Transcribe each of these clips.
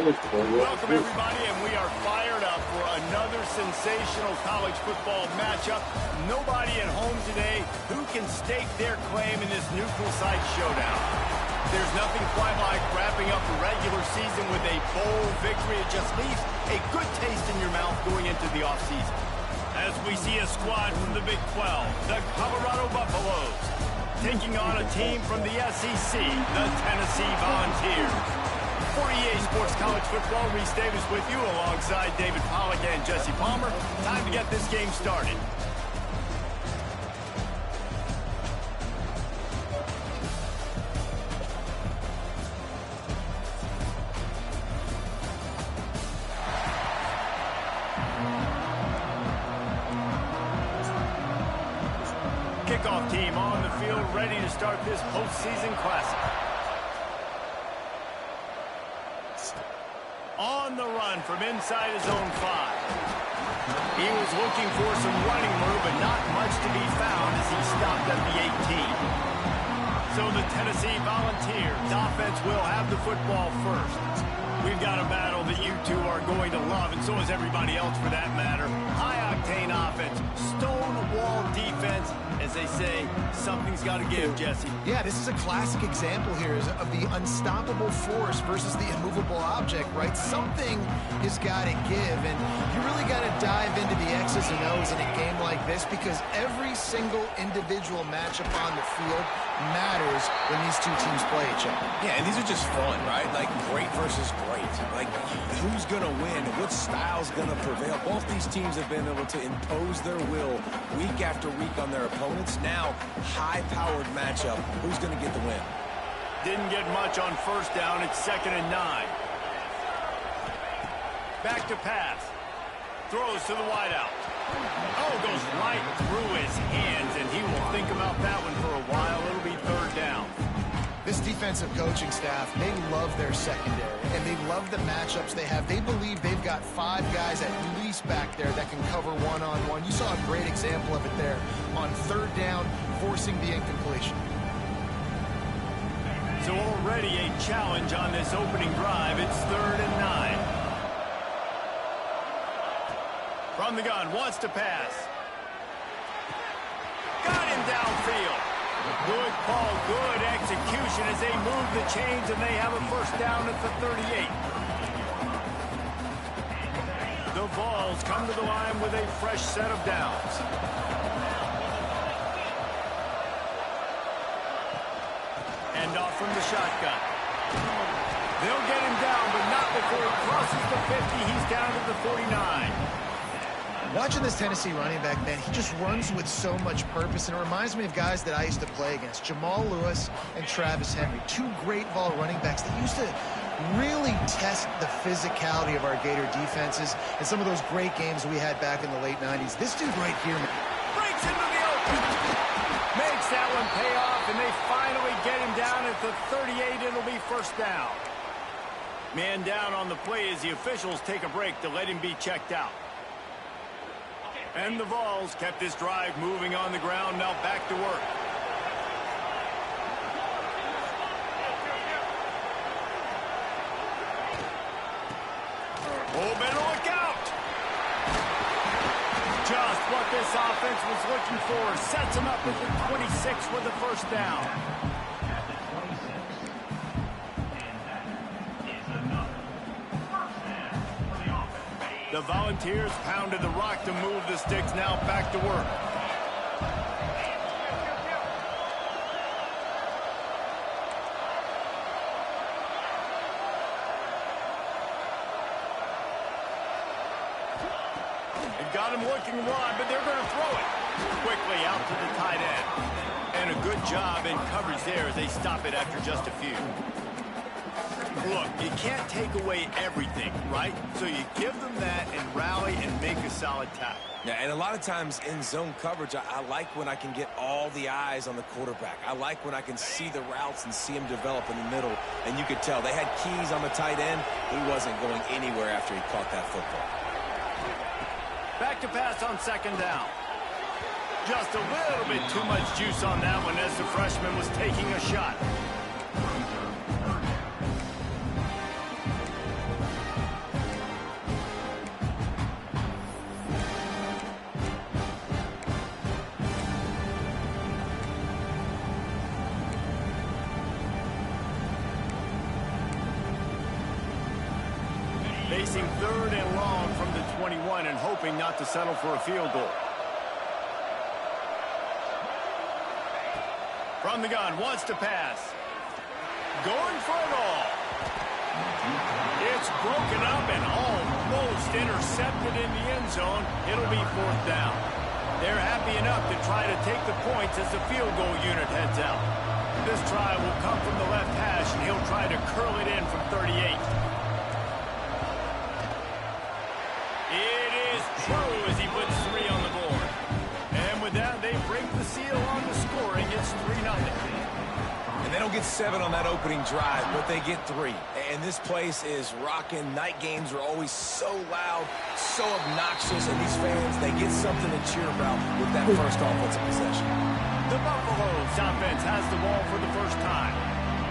Welcome, everybody, and we are fired up for another sensational college football matchup. Nobody at home today who can stake their claim in this neutral site showdown. There's nothing quite like wrapping up the regular season with a bowl victory. It just leaves a good taste in your mouth going into the offseason. As we see a squad from the Big 12, the Colorado Buffaloes, taking on a team from the SEC, the Tennessee Volunteers. For EA Sports College Football, Reese Davis with you alongside David Pollack and Jesse Palmer. Time to get this game started. Kickoff team on the field, ready to start this postseason classic. On the run from inside his own 5. He was looking for some running room, but not much to be found as he stopped at the 18. So the Tennessee Volunteers offense will have the football first. We've got a battle that you two are going to love, and so is everybody else for that matter. High-octane offense, stone-wall defense. As they say, something's got to give, Jesse. Yeah, this is a classic example here of the unstoppable force versus the immovable object, right? Something has got to give, and you really got to dive into the X's and O's in a game like this because every single individual matchup on the field matters when these two teams play each other. Yeah, and these are just fun, right? Like great versus great. Like who's going to win? What style's going to prevail? Both these teams have been able to impose their will week after week on their opponents. Now, high-powered matchup. Who's going to get the win? Didn't get much on first down. It's 2nd and 9. Back to pass. Throws to the wideout. Oh, goes right through his hands, and he will think about that one for a while. It'll be 3rd down. This defensive coaching staff, they love their secondary, and they love the matchups they have. They believe they've got 5 guys at least back there that can cover one-on-one. You saw a great example of it there on 3rd down, forcing the incompletion. So already a challenge on this opening drive. It's 3rd and 9. From the gun, wants to pass. Got him downfield. Good call, good execution as they move the chains, and they have a 1st down at the 38. The Vols come to the line with a fresh set of downs. Hand off from the shotgun. They'll get him down, but not before he crosses the 50. He's down to the 49. Watching this Tennessee running back, man, he just runs with so much purpose, and it reminds me of guys that I used to play against, Jamal Lewis and Travis Henry, 2 great Vol running backs that used to really test the physicality of our Gator defenses in some of those great games we had back in the late 90s. This dude right here, man. Breaks into the open. Makes that one pay off, and they finally get him down at the 38. It'll be 1st down. Man down on the play as the officials take a break to let him be checked out. And the Vols kept this drive moving on the ground. Now back to work. Oh, better look out. Just what this offense was looking for. Sets him up at the 26 with the 1st down. The Volunteers pounded the rock to move the sticks. Now back to work. They've got him looking wide, but they're going to throw it quickly out to the tight end. And a good job in coverage there as they stop it after just a few. Look, you can't take away everything, right? So you give them that and rally and make a solid tackle. Yeah, and a lot of times in zone coverage, I like when I can get all the eyes on the quarterback. I like when I can see the routes and see him develop in the middle. And you could tell they had keys on the tight end. He wasn't going anywhere after he caught that football. Back to pass on 2nd down. Just a little bit too much juice on that one as the freshman was taking a shot. facing 3rd and long from the 21 and hoping not to settle for a field goal. From the gun, wants to pass. Going for it all. It's broken up and almost intercepted in the end zone. It'll be 4th down. They're happy enough to try to take the points as the field goal unit heads out. This try will come from the left hash, and he'll try to curl it in from 38. It is true as he puts 3 on the board. And with that, they break the seal on the scoring. It's 3-0. And they don't get 7 on that opening drive, but they get 3. And this place is rocking. Night games are always so loud, so obnoxious, and these fans, they get something to cheer about with that first offensive possession. The Buffaloes offense has the ball for the first time.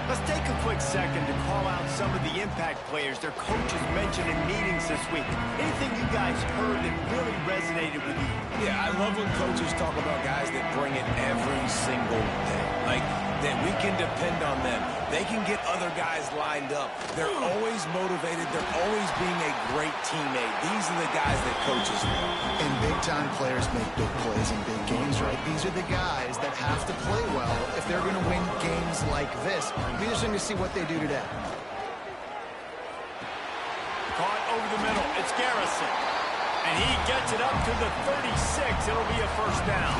Let's take a quick second to call out some of the impact players their coaches mentioned in meetings this week. Anything you guys heard that really resonated with you? Yeah, I love when coaches talk about guys that bring it every single day. Like, that we can depend on them. They can get other guys lined up. They're always motivated. They're always being a great teammate. These are the guys that coaches love. And big-time players make big plays in big games, right? These are the guys that have to play well if they're going to win games like this. It'll be interesting to see what they do today. Caught over the middle. It's Garrison. And he gets it up to the 36. It'll be a 1st down.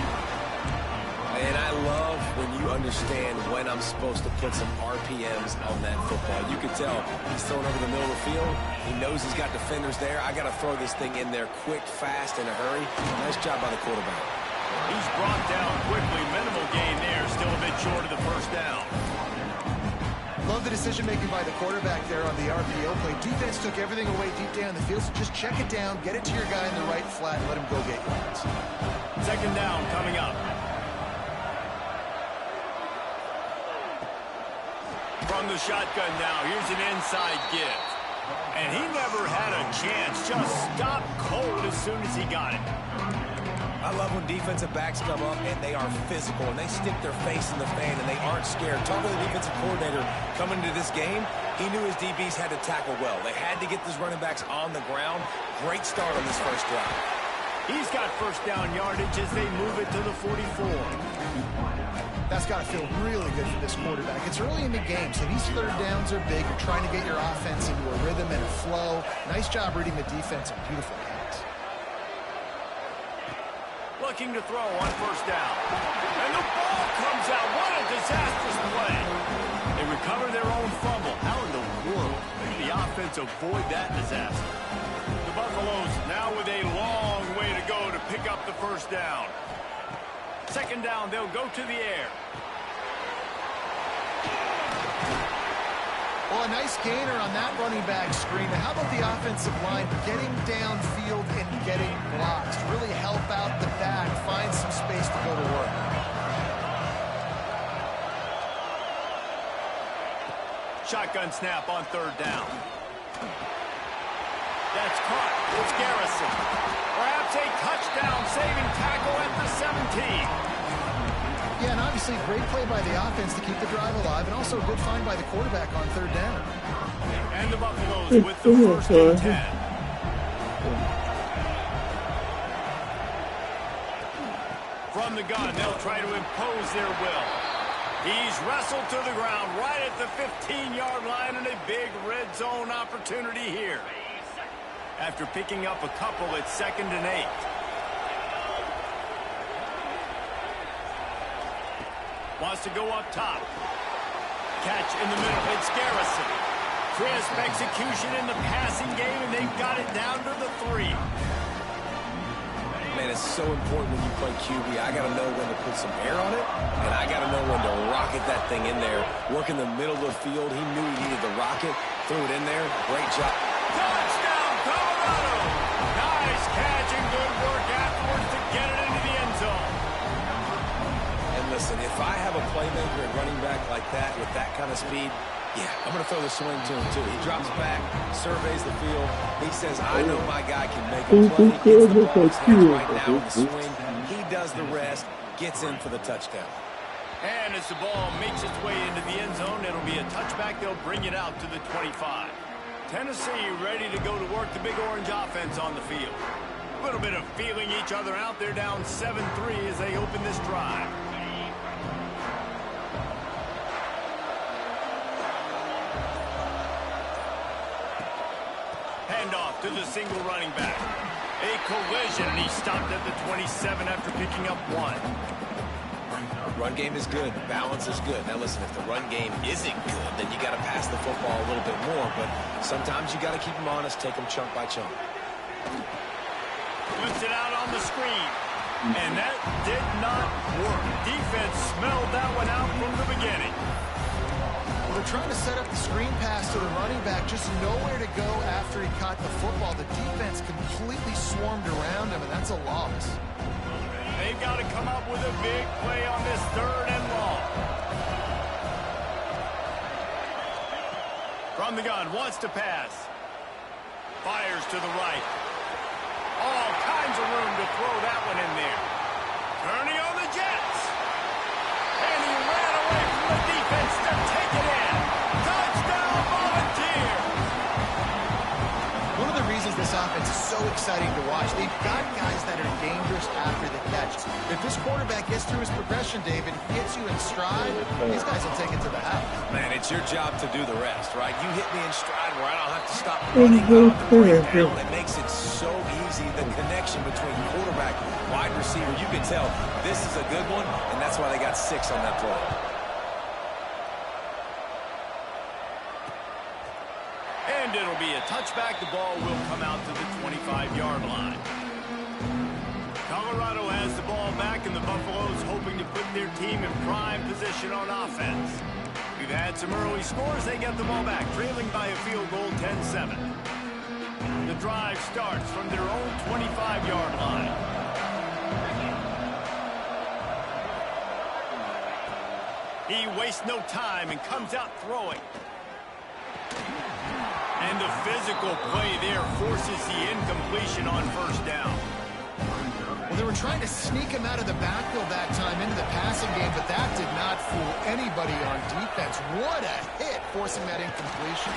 And I love when you understand when I'm supposed to put some RPMs on that football. You can tell he's throwing over the middle of the field. He knows he's got defenders there. I got to throw this thing in there quick, fast, in a hurry. Nice job by the quarterback. He's brought down quickly. Minimal gain there. Still a bit short of the 1st down. Love the decision-making by the quarterback there on the RPO play. Defense took everything away deep down the field, so just check it down, get it to your guy in the right flat, and let him go get yards. 2nd down coming up. From the shotgun now, here's an inside give. And he never had a chance, just stopped cold as soon as he got it. I love when defensive backs come up and they are physical and they stick their face in the fan and they aren't scared. Talking to the defensive coordinator coming into this game, he knew his DBs had to tackle well. They had to get these running backs on the ground. Great start on this first drive. He's got 1st down yardage as they move it to the 44. That's got to feel really good for this quarterback. It's early in the game, so these 3rd downs are big. You're trying to get your offense into a rhythm and a flow. Nice job reading the defense and beautiful pass. Looking to throw on 1st down. And the ball comes out. What a disastrous play. They recover their own fumble. How in the world did the offense avoid that disaster? The Buffaloes now with a long way to go to pick up the 1st down. 2nd down, they'll go to the air. Well, a nice gainer on that running back screen. Now, how about the offensive line getting downfield and getting blocks to really help out the back, find some space to go to work. Shotgun snap on 3rd down. That's caught. It's Garrison. Perhaps a touchdown-saving tackle at the 17. Yeah, and obviously great play by the offense to keep the drive alive, and also a good find by the quarterback on 3rd down. And the Buffaloes with the 1st and 10. From the gun, they'll try to impose their will. He's wrestled to the ground right at the 15-yard line, and a big red zone opportunity here. After picking up a couple, it's 2nd and 8. Wants to go up top. Catch in the middle. It's Garrison. Crisp execution in the passing game, and they've got it down to the 3. Man, it's so important when you play QB. I got to know when to put some air on it, and I got to know when to rocket that thing in there. Work in the middle of the field. He knew he needed the rocket. Threw it in there. Great job. Touchdown, Colorado! Nice catch and good work afterwards to get it into the end zone. And listen, if I have a playmaker at running back like that with that kind of speed, yeah, I'm going to throw the swing to him, too. He drops back, surveys the field. He says, I know my guy can make a play. Gets the ball in his hands right now in the swing. He does the rest, gets in for the touchdown. And as the ball makes its way into the end zone, it'll be a touchback. They'll bring it out to the 25. Tennessee ready to go to work the Big Orange offense on the field. A little bit of feeling each other out. They're down 7-3 as they open this drive. Handoff to the single running back. A collision, and he stopped at the 27 after picking up 1. Run game is good. Balance is good. Now listen, if the run game isn't good, then you got to pass the football a little bit more. But sometimes you got to keep them honest, take them chunk by chunk. Puts it out on the screen. And that did not work. Defense smelled that one out from the beginning. Well, they're trying to set up the screen pass to the running back, just nowhere to go after he caught the football. The defense completely swarmed around him, and that's a loss. They've got to come up with a big play on this 3rd and long. From the gun, wants to pass. Fires to the right. All kinds of room to throw that one in there. Turning on the Jets. And he ran away from the defense to take it in. Touchdown, Volunteer. One of the reasons this offense is so exciting to watch, they've got guys that are dangerous after the catch. If this quarterback gets through his progression, David, hits you in stride, these guys will take it to the house. Man, it's your job to do the rest, right? You hit me in stride where I don't have to stop running out the breakdown. It makes it so easy, the connection between quarterback and wide receiver. You can tell this is a good one, and that's why they got 6 on that play. And it'll be a touchback. The ball will come out to the 25-yard line. Colorado has the ball back, and the Buffaloes hoping to put their team in prime position on offense. We've had some early scores. They get the ball back, trailing by a field goal, 10-7. The drive starts from their own 25-yard line. He wastes no time and comes out throwing. And the physical play there forces the incompletion on 1st down. Well, they were trying to sneak him out of the backfield that time into the passing game, but that did not fool anybody on defense. What a hit, forcing that incompletion.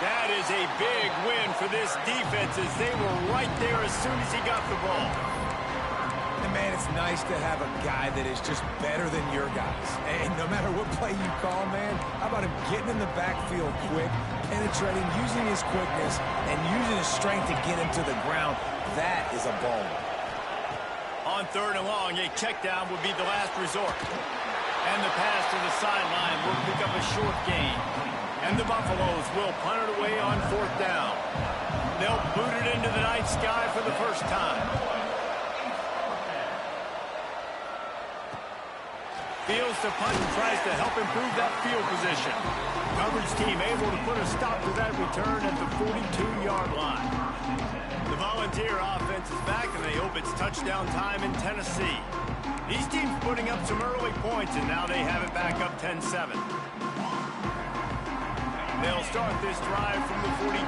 That is a big win for this defense as they were right there as soon as he got the ball. And man, it's nice to have a guy that is just better than your guys. And no matter what play you call, man, how about him getting in the backfield quick, penetrating, using his quickness, and using his strength to get him to the ground. That is a ball. On 3rd and long, a check down would be the last resort. And the pass to the sideline will pick up a short gain. And the Buffaloes will punt it away on 4th down. They'll boot it into the night sky for the first time. Fields to punt and tries to help improve that field position. Coverage team able to put a stop to that return at the 42-yard line. The Volunteer offense is back, and they hope it's touchdown time in Tennessee. These teams putting up some early points, and now they have it back up 10-7. They'll start this drive from the 42.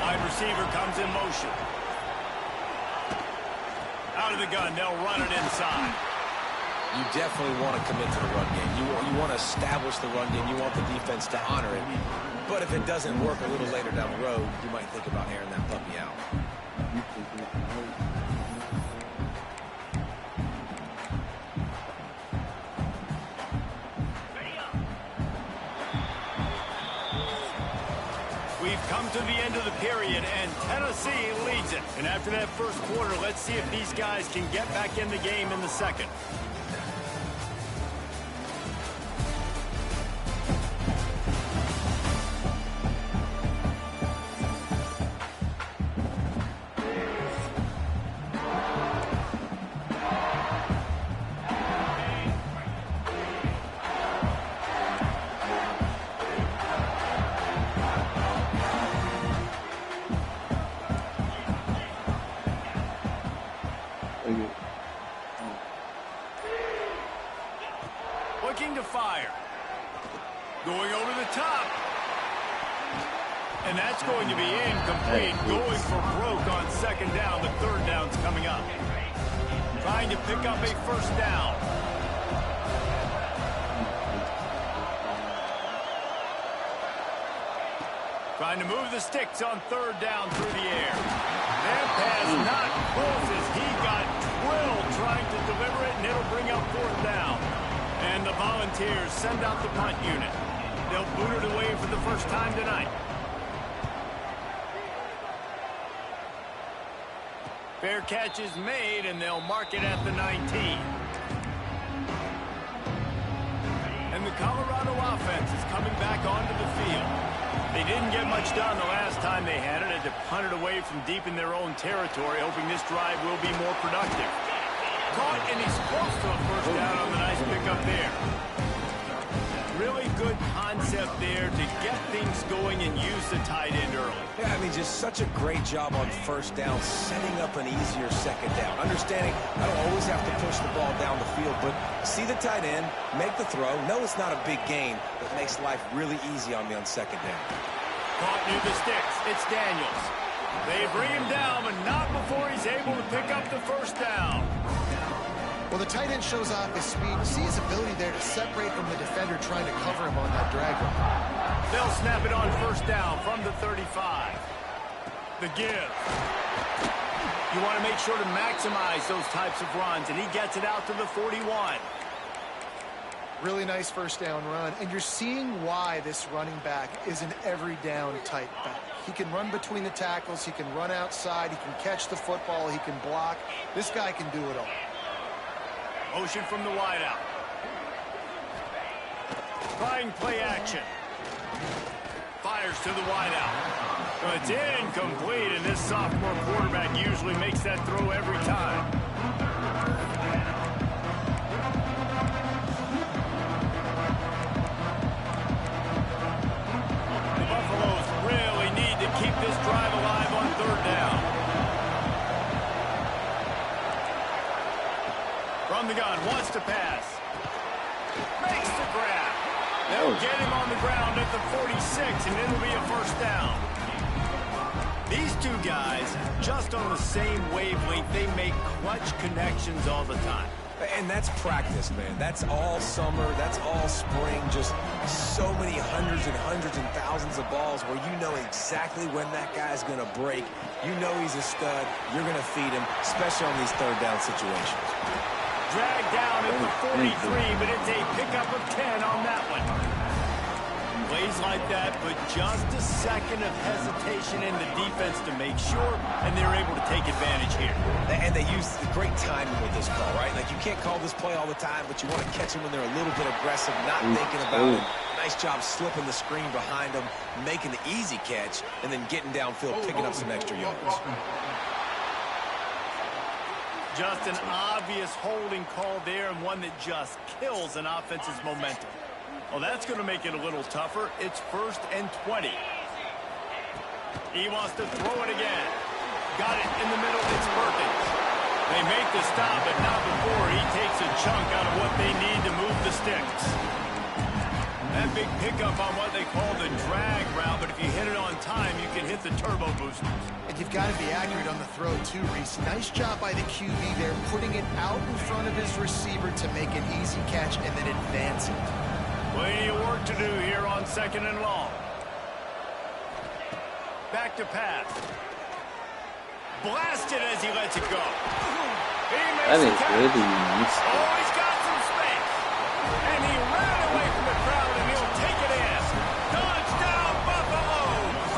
Wide receiver comes in motion. Out of the gun, they'll run it inside. You definitely want to commit to the run game. You want to establish the run game. You want the defense to honor it. But if it doesn't work a little later down the road, you might think about airing that puppy out. We've come to the end of the period, and Tennessee leads it. And after that first quarter, let's see if these guys can get back in the game in the second. Looking to fire. Going over the top. And that's going to be incomplete. Going for broke on 2nd down. The 3rd down's coming up. Trying to pick up a 1st down. Trying to move the sticks on third down through the air. That pass not close as he got drilled trying to deliver it, and it'll bring up fourth down. And the Volunteers send out the punt unit. They'll boot it away for the first time tonight. Fair catch is made, and they'll mark it at the 19. And the Colorado offense is coming back onto the field. They didn't get much done the last time they had it. Had to punt it away from deep in their own territory, hoping this drive will be more productive. Caught, and he's close to a first down on the nice pickup there. Really good concept there to get things going and use the tight end early. Yeah, I mean, just such a great job on first down, setting up an easier second down. Understanding I don't always have to push the ball down the field, but see the tight end, make the throw. No, it's not a big gain, but makes life really easy on me on second down. Caught near the sticks. It's Daniels. They bring him down, but not before he's able to pick up the first down. Well, the tight end shows off his speed. See his ability there to separate from the defender trying to cover him on that drag run. They'll snap it on first down from the 35. The give. You want to make sure to maximize those types of runs, and he gets it out to the 41. Really nice first down run, and you're seeing why this running back is an every down type back. He can run between the tackles, he can run outside, he can catch the football, he can block. This guy can do it all. Motion from the wideout. Trying play action. Fires to the wideout. It's incomplete, and this sophomore quarterback usually makes that throw every time. The Buffaloes really need to keep this drive alive on third down. From the gun, wants to pass. Makes the grab. They'll get him on the ground at the 46, and it'll be a first down. These two guys, just on the same wavelength, they make clutch connections all the time. And that's practice, man. That's all summer. That's all spring. Just so many hundreds and thousands of balls where you know exactly when that guy's going to break. You know he's a stud. You're going to feed him, especially on these third down situations. Dragged down at the 43, but it's a pickup of 10 on that one. Plays like that, but just a second of hesitation in the defense to make sure, and they're able to take advantage here. And they use great timing with this call, right? Like, you can't call this play all the time, but you want to catch them when they're a little bit aggressive, not thinking about it. Nice job slipping the screen behind them, making the easy catch, and then getting downfield, picking up some extra yards. Just an obvious holding call there, and one that just kills an offense's momentum. Well, that's going to make it a little tougher. It's 1st and 20. He wants to throw it again. Got it in the middle. It's perfect. They make the stop, but not before he takes a chunk out of what they need to move the sticks. That big pickup on what they call the drag route, but if you hit it on time, you can hit the turbo boosters. And you've got to be accurate on the throw, too, Reese. Nice job by the QB there, putting it out in front of his receiver to make an easy catch and then advance it. Plenty of work to do here on 2nd and long. Back to pass. Blasted as he lets it go. He makes the catch. Really nice. Oh, he's got some space. And he ran away from the crowd, and he'll take it in. Touchdown, Buffaloes!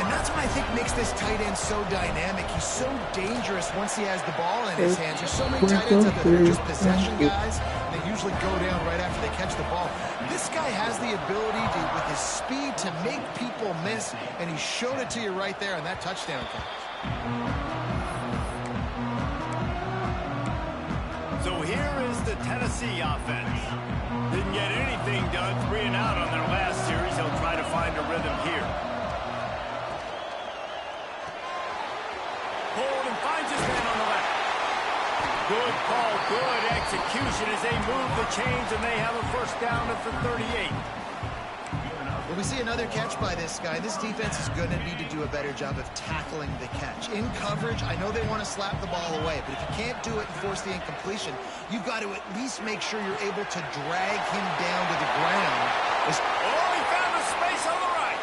And that's what I think makes this tight end so dynamic. He's so dangerous once he has the ball in his hands. There's so many tight ends out there that are just possession guys. They usually go down right after they catch the ball. This guy has the ability to, with his speed, to make people miss, and he showed it to you right there on that touchdown catch. So here is the Tennessee offense. Didn't get anything done, 3 and out on their last series. They'll try to find a rhythm here. Hold and finds his man on the left. Good call, good execution as they move the chains, and they have a first down at the 38. Well, we see another catch by this guy. This defense is going to need to do a better job of tackling the catch. In coverage, I know they want to slap the ball away, but if you can't do it and force the incompletion, you've got to at least make sure you're able to drag him down to the ground. Oh, he found a space on the right.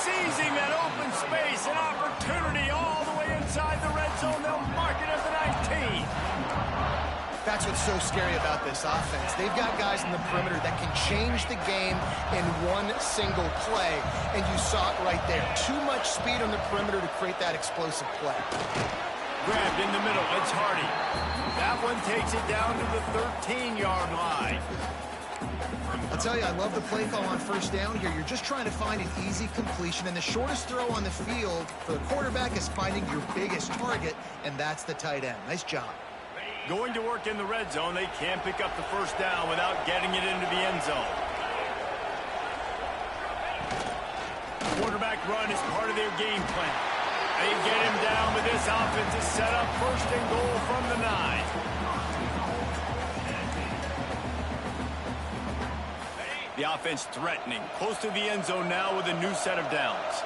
seizing that open space, an opportunity all the way inside the red zone. They'll mark it as a 19. That's what's so scary about this offense. They've got guys in the perimeter that can change the game in one single play, and you saw it right there. Too much speed on the perimeter to create that explosive play. Grabbed in the middle, it's Hardy. That one takes it down to the 13-yard line. I'll tell you, I love the play call on first down here. You're just trying to find an easy completion, and the shortest throw on the field for the quarterback is finding your biggest target, and that's the tight end. Nice job. Going to work in the red zone. They can't pick up the first down without getting it into the end zone. Quarterback run is part of their game plan. They get him down, but this offense is set up first and goal from the 9. The offense threatening, close to the end zone now with a new set of downs.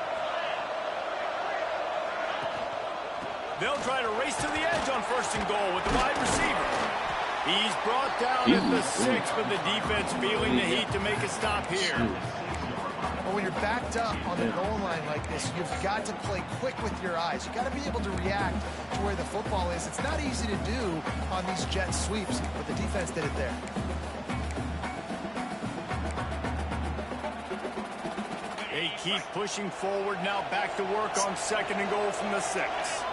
They'll try to race to the edge on first and goal with the wide receiver. He's brought down at the 6, but the defense feeling the heat to make a stop here. Well, when you're backed up on the goal line like this, you've got to play quick with your eyes. You've got to be able to react to where the football is. It's not easy to do on these jet sweeps, but the defense did it there. They keep pushing forward, now back to work on second and goal from the 6.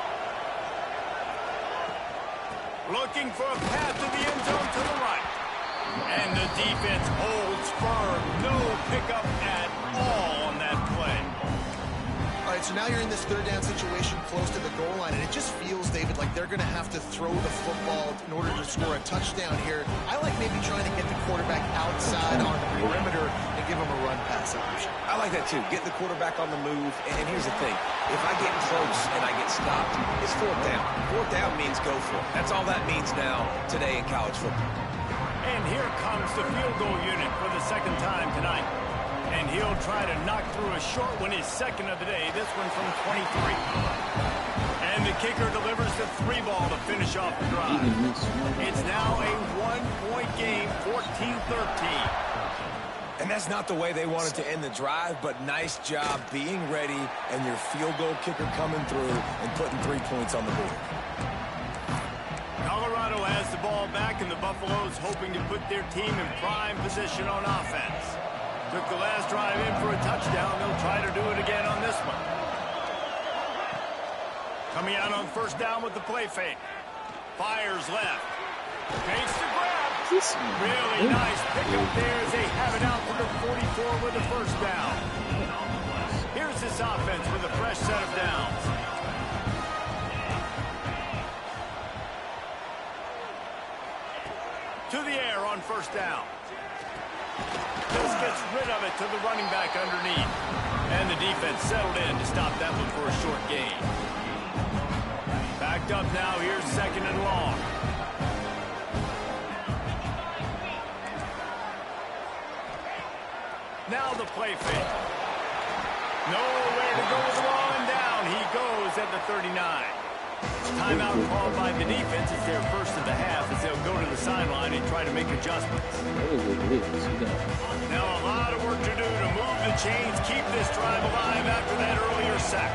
Looking for a path to the end zone to the right. And the defense holds firm. No pickup at all on that play. All right, so now you're in this third down situation close to the goal line, and it just feels, David, like they're going to have to throw the football in order to score a touchdown here. I like maybe trying to get the quarterback outside on the perimeter and give him a run pass option. I like that too. Get the quarterback on the move. And here's the thing. If I get close and I get stopped, it's fourth down. Fourth down means go for it. That's all that means now today in college football. And here comes the field goal unit for the second time tonight. And he'll try to knock through a short one, his second of the day, this one from 23. And the kicker delivers the 3 ball to finish off the drive. It's now a 1-point game, 14-13. And that's not the way they wanted to end the drive, but nice job being ready and your field goal kicker coming through and putting 3 points on the board. Colorado has the ball back, and the Buffaloes hoping to put their team in prime position on offense. Took the last drive in for a touchdown. They'll try to do it again on this one. Coming out on first down with the play fake. Fires left. Fakes the grab. Really nice pickup there as they have it out to the 44 with the first down. Here's this offense with a fresh set of downs. To the air on first down. This gets rid of it to the running back underneath. And the defense settled in to stop that one for a short gain. Backed up now, here's second and long. Now the play fake. Nowhere to go with the ball, and down he goes at the 39. Timeout called by the defense. It's their first of the half as they'll go to the sideline and try to make adjustments. Now a lot of work to do to move the chains, keep this drive alive after that earlier sack.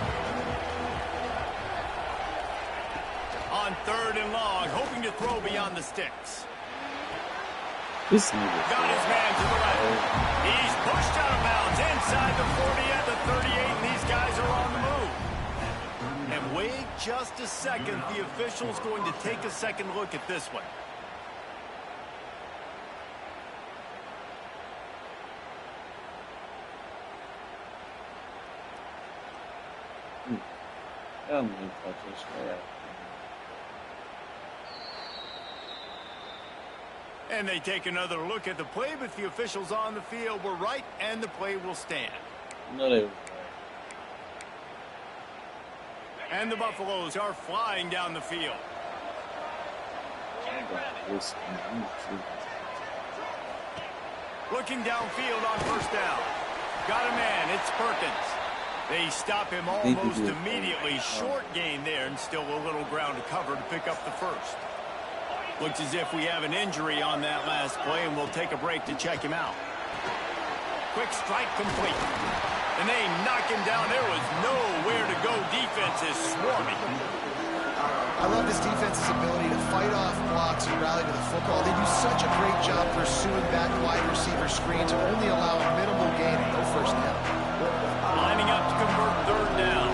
On third and long, hoping to throw beyond the sticks. Got his man to the right. He's pushed out of bounds inside the 40 at the 38, and these guys are on the move. And wait just a second. The official's going to take a second look at this one. And they take another look at the play, but the officials on the field were right, and the play will stand. And the Buffaloes are flying down the field. Looking downfield on first down. Got a man, it's Perkins. They stop him almost immediately. Short gain there, and still a little ground to cover to pick up the first. Looks as if we have an injury on that last play, and we'll take a break to check him out. Quick strike complete. And they knock him down. There was nowhere to go. Defense is swarming. I love this defense's ability to fight off blocks and rally to the football. They do such a great job pursuing back wide receiver screens and only allow a minimal gain and no first down. Lining up to convert third down.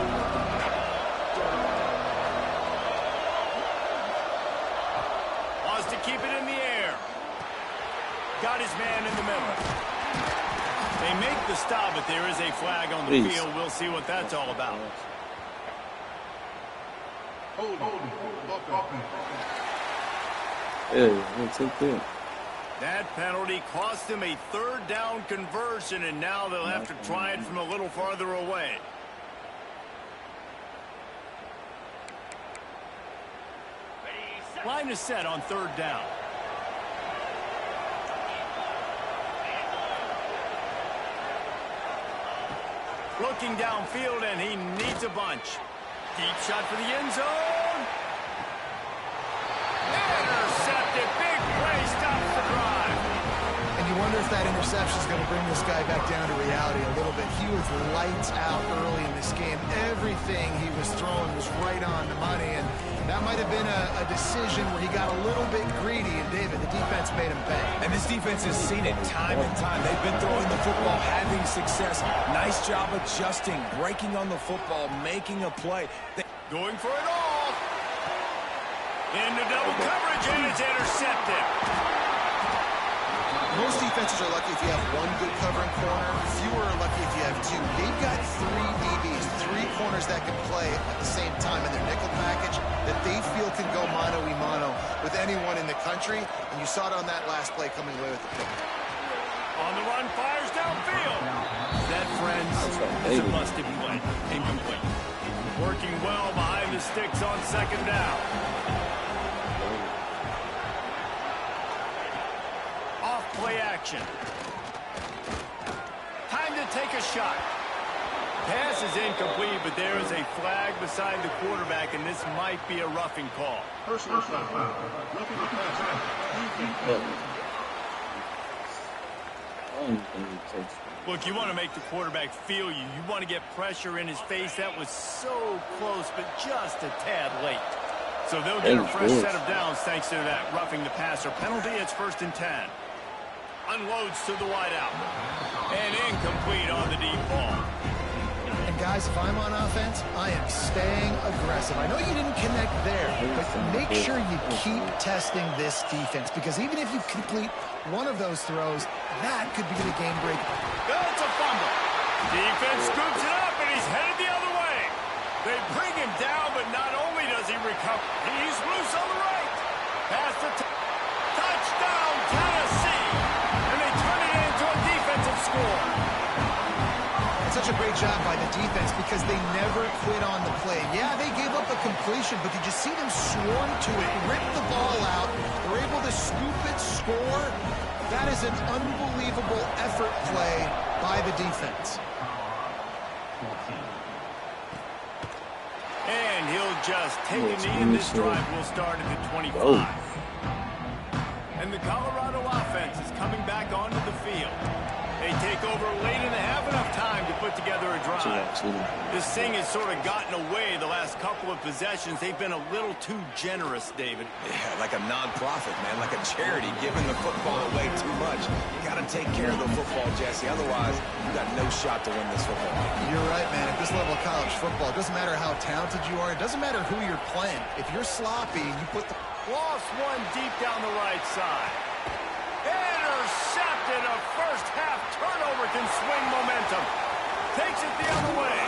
Wants to keep it in the air. Got his man in the middle. They make the stop, but there is a flag on the field. We'll see what that's all about. That penalty cost him a third down conversion, and now they'll have to try it from a little farther away. Line is set on third down. Looking downfield, and he needs a bunch. Deep shot for the end zone. Intercepted. Big play. Stops the drive. And you wonder if that interception is going to bring this guy back down to reality a little bit. He was lights out early in this game. Everything he was throwing was right on the money, and that might have been a decision where he got a little bit greedy, and David, the defense made him pay. And this defense has seen it time and time. They've been throwing the football, having success. Nice job adjusting, breaking on the football, making a play. Going for it all. Into double coverage, and it's intercepted. Most defenses are lucky if you have one good covering corner. Fewer are lucky if you have two. They've got three DBs, three corners that can play at the same time in their nickel package that they feel can go mano-a-mano with anyone in the country. And you saw it on that last play coming away with the pick. On the run, fires downfield. That, friends, is a busted play. Incomplete. Working well behind the sticks on second down. Off-play action. Time to take a shot. Pass is incomplete, but there is a flag beside the quarterback, and this might be a roughing call. Personal foul. Look, you want to make the quarterback feel you. You want to get pressure in his face. That was so close, but just a tad late. So they'll get a fresh set of downs thanks to that roughing the passer penalty. It's 1st and 10. Unloads to the wideout. And incomplete on the deep ball. And guys, if I'm on offense, I am staying aggressive. I know you didn't connect there, but make sure you keep testing this defense, because even if you complete one of those throws, that could be the game breaker. That's a fumble. Defense scoops it up, and he's headed the other way. They bring him down, but not only does he recover, he's loose on the right. Pass the touchdown, Tennessee. And they turn it into a defensive score. It's such a great job by the defense because they never quit on the play. Yeah, they gave up a completion, but did you see them swarm to it, rip the ball out? They're able to scoop it, score. That is an unbelievable effort play by the defense. And he'll just take a knee, and this drive will start at the 25. And the Colorado offense is coming back onto the field. They take over late in the half, enough time to put together a drive. This thing has sort of gotten away the last couple of possessions. They've been a little too generous, David. Yeah, like a non-profit, man, like a charity, giving the football away too much. You got to take care of the football, Jesse. Otherwise, you got no shot to win this football game. You're right, man. At this level of college football, it doesn't matter how talented you are. It doesn't matter who you're playing. If you're sloppy, you put the... Lost one deep down the right side. Intercepted. A first half turnover can swing momentum. Takes it the other way.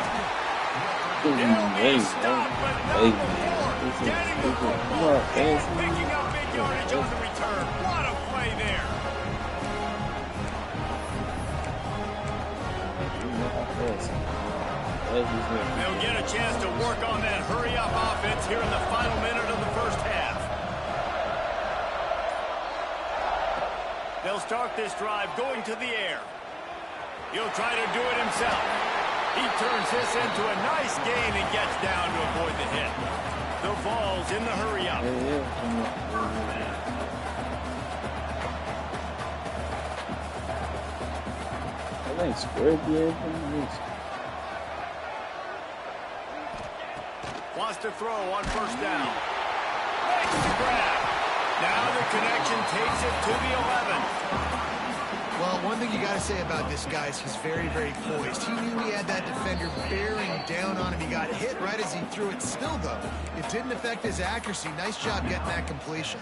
It'll be stopped, but not before getting the football and picking up big yardage on the return. What a play there. They'll get a chance to work on that hurry-up offense here in the final minute of the first half. They'll start this drive going to the air. He'll try to do it himself. He turns this into a nice gain and gets down to avoid the hit. The ball's in the hurry-up. I think square the Wants to throw on first down. Makes the grab. Now the connection takes it to the 11. Well, one thing you got to say about this guy is he's very, very poised. He knew he had that defender bearing down on him. He got hit right as he threw it. Still, though, it didn't affect his accuracy. Nice job getting that completion.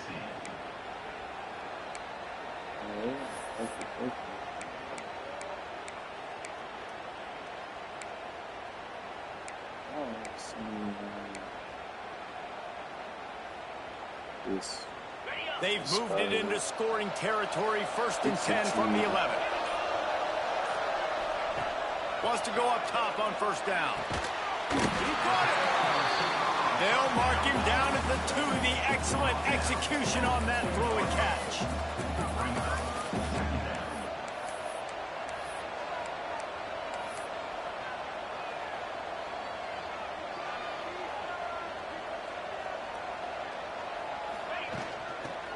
They've moved it into scoring territory. 1st and 10 from the 11. Wants to go up top on first down. He got it. They'll mark him down at the 2. The excellent execution on that throw and catch.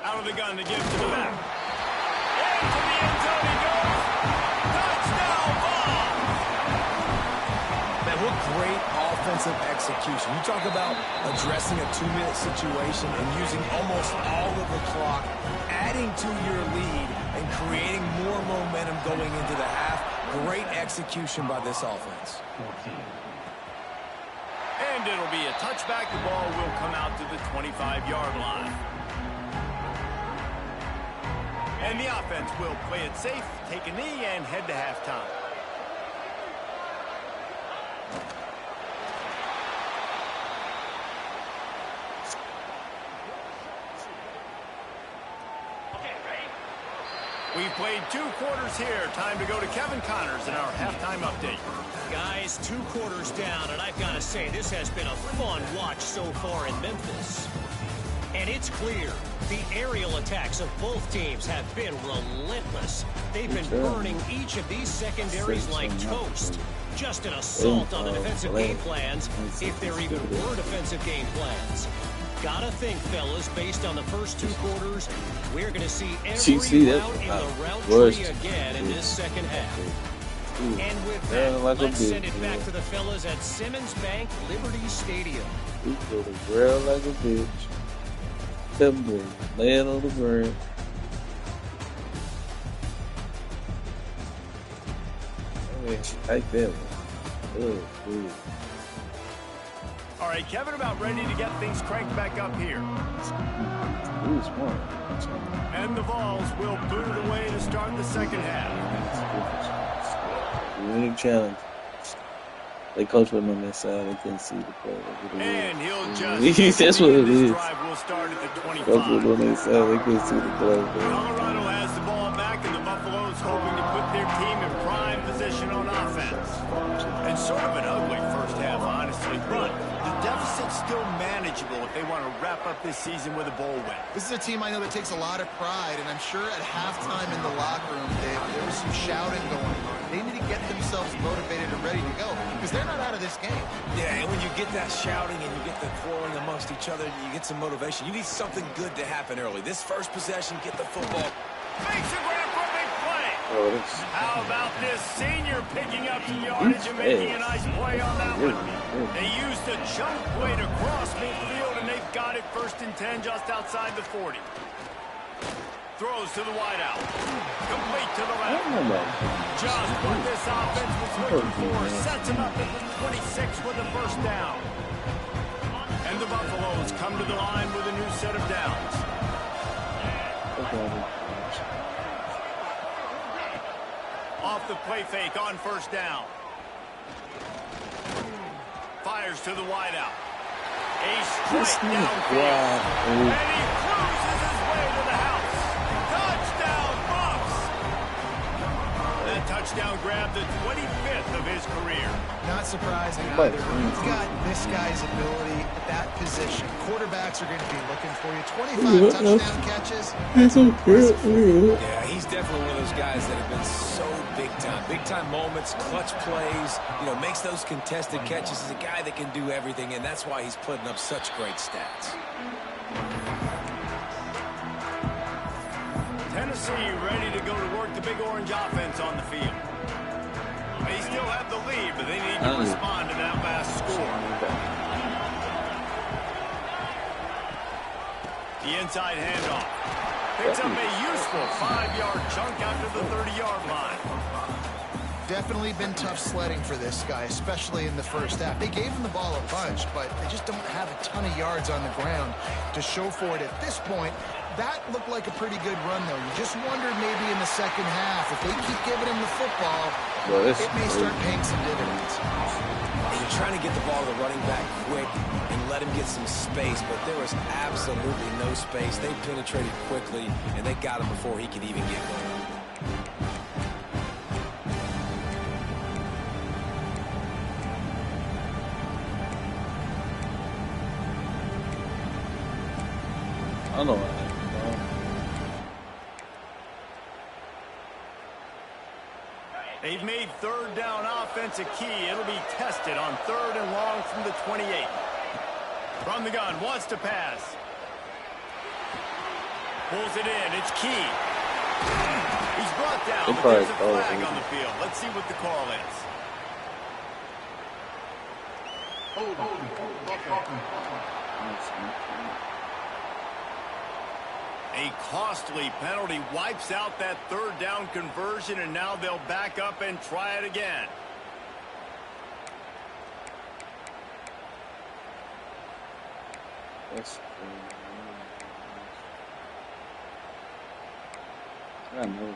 Out of the gun to give to the back. Into the end zone he goes. Touchdown ball. Man, what great offensive execution. You talk about addressing a 2-minute situation and using almost all of the clock, adding to your lead and creating more momentum going into the half. Great execution by this offense. And it'll be a touchback. The ball will come out to the 25-yard line. And the offense will play it safe, take a knee, and head to halftime. We've played 2 quarters here. Time to go to Kevin Connors in our halftime update. Guys, 2 quarters down, and I've got to say, this has been a fun watch so far in Memphis. And it's clear, the aerial attacks of both teams have been relentless. They've been burning each of these secondaries like toast. Just an assault on the defensive game plans, if there even were defensive game plans. Gotta think, fellas, based on the first 2 quarters, we're going to see every route in the route tree again in this second half. And with that, let's send it back to the fellas at Simmons Bank Liberty Stadium. He put a grill like a bitch. Them boys laying on the ground. I mean, like that one. Oh, good. All right, Kevin, about ready to get things cranked back up here. Ooh, smart. And the Vols will boot it away to start the second half. Unique challenge. They coach with them on that side. They couldn't see the play. And he'll just... That's what it is. Drive will start at the 25. Coach with them on that side. They couldn't see the play. Colorado has the ball back, and the Buffaloes hoping to put their team in prime position on offense. And sort of an ugly first half, honestly, but the deficit's still manageable if they want to wrap up this season with a bowl win. This is a team I know that takes a lot of pride, and I'm sure at halftime in the locker room, there was some shouting going on. They need to get themselves motivated and ready to go, because they're not out of this game. Yeah, and when you get that shouting and you get the quarreling amongst each other, you get some motivation. You need something good to happen early. This first possession, get the football. Makes a grab for a big play. Oh, How about this senior picking up some yardage and making a nice play on that one? They used a jump play to cross midfield, and they've got it 1st and 10 just outside the 40. Throws to the wideout. Complete to the left. Just what this offense was looking for. Sets him up at the 26 with a first down. And the Buffaloes come to the line with a new set of downs. Off the play fake on first down. Fires to the wideout. A straight downfield. And he cruises his way to the house. Touchdown, Bucks! That touchdown grabbed the 25th of his career. Not surprising either. You've got this guy's ability at that position. Quarterbacks are going to be looking for you. 25 touchdown catches. Yeah, he's definitely one of those guys that have been so big time. Big time moments, clutch plays, makes those contested catches. He's a guy that can do everything, and that's why he's putting up such great stats. Tennessee ready to go to work the Big Orange offense on the field. They still have the lead, but they need to respond to that last score. The inside handoff. Picks up a useful 5-yard chunk after the 30-yard line. Definitely been tough sledding for this guy, especially in the first half. They gave him the ball a bunch, but they just don't have a ton of yards on the ground to show for it at this point. That looked like a pretty good run, though. You just wonder maybe in the second half, if they keep giving him the football, it may start paying some dividends. You're trying to get the ball to the running back quick and let him get some space, but there was absolutely no space. They penetrated quickly, and they got him before he could even get going. I know. They've made third down offense a key. It'll be tested on 3rd and long from the 28. From the gun, wants to pass. Pulls it in. It's Key. He's brought down, but there's a flag on the field. Let's see what the call is. A costly penalty wipes out that 3rd down conversion, and now they'll back up and try it again. That's I know.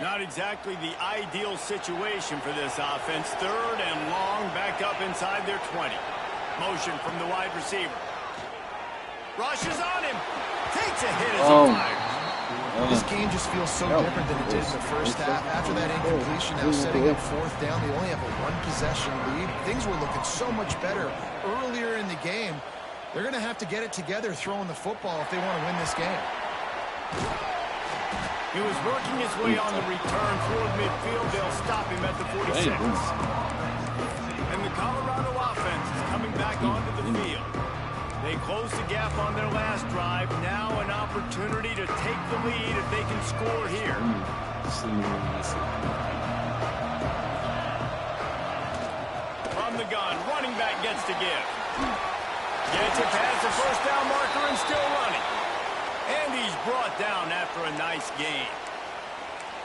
Not exactly the ideal situation for this offense. 3rd and long, back up inside their 20. Motion from the wide receiver. Rushes on him. Takes a hit as he fires. This game just feels so different than it did in the first half. After that incompletion, now setting up 4th down, they only have a 1-possession lead. Things were looking so much better earlier in the game. They're going to have to get it together throwing the football if they want to win this game. He was working his way on the return toward midfield. They'll stop him at the 46. And the Colorado offense is coming back onto the field. They closed the gap on their last drive. Now an opportunity to take the lead if they can score here. From the gun, running back gets to give. Gets it past the 1st down marker and still running. And he's brought down after a nice gain.